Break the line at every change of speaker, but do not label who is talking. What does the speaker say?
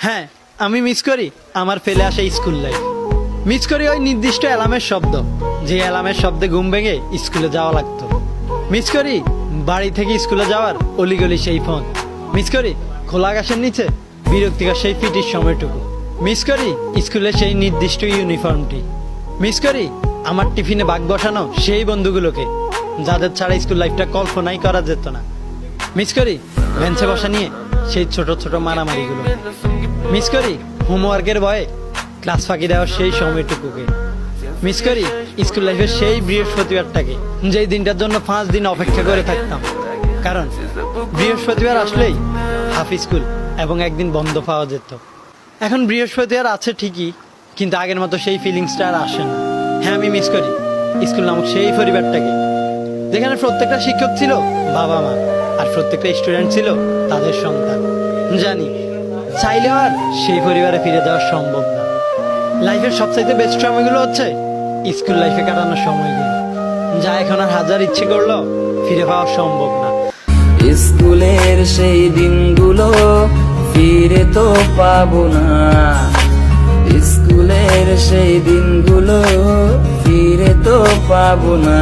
হ্যাঁ, আমি মিস করি আমার ফেলে আসা স্কুল লাইফ। মিস করি ওই নির্দিষ্ট অ্যালার্মের শব্দ, যে অ্যালার্মের শব্দে ঘুম ভেঙে স্কুলে যাওয়া লাগতো। মিস করি বাড়ি থেকে স্কুলে যাওয়ার অলিগলি সেই ফোন। মিস করি খোলা আকাশের নিচে বিরক্তিকর সেই পিটির সময়টুকু। মিস করি স্কুলের সেই নির্দিষ্ট ইউনিফর্মটি। মিস করি আমার টিফিনে বাগ বসানো সেই বন্ধুগুলোকে, যাদের ছাড়া স্কুল লাইফটা কল্পনাই করা যেত না। মিস করি বেঞ্চে বসা নিয়ে সেই ছোট ছোট মারামারিগুলো। মিস করি হোমওয়ার্কের ভয়ে ক্লাস ফাঁকি দেওয়ার সেই সময়টুকুকে। মিস করি স্কুল লাইফের সেই বৃহস্পতিবারটাকে, যেই দিনটার জন্য 5 দিন অপেক্ষা করে থাকতাম। কারণ বৃহস্পতিবার আসলেই হাফ স্কুল এবং একদিন বন্ধ পাওয়া যেত। এখন বৃহস্পতিবার আছে ঠিকই, কিন্তু আগের মতো সেই ফিলিংসটা আর আসে না। হ্যাঁ, আমি মিস করি স্কুল নামক সেই পরিবারটাকে, যেখানে প্রত্যেকটা শিক্ষক ছিল বাবা মা, আর প্রত্যেকটা স্টুডেন্ট ছিল তাদের সন্তান। জানি চাইলেও আর সেই পরিবারে ফিরে যাওয়া সম্ভব না। লাইফের সবচাইতে বেস্ট সময়গুলো হচ্ছে স্কুল লাইফে কাটানোর সময়গুলো, যা এখন আর হাজার ইচ্ছে করলো ফিরে পাওয়া সম্ভব না।
স্কুলের সেই দিনগুলো ফিরে তো পাবো না। স্কুলের সেই দিনগুলো ফিরে তো পাবো না।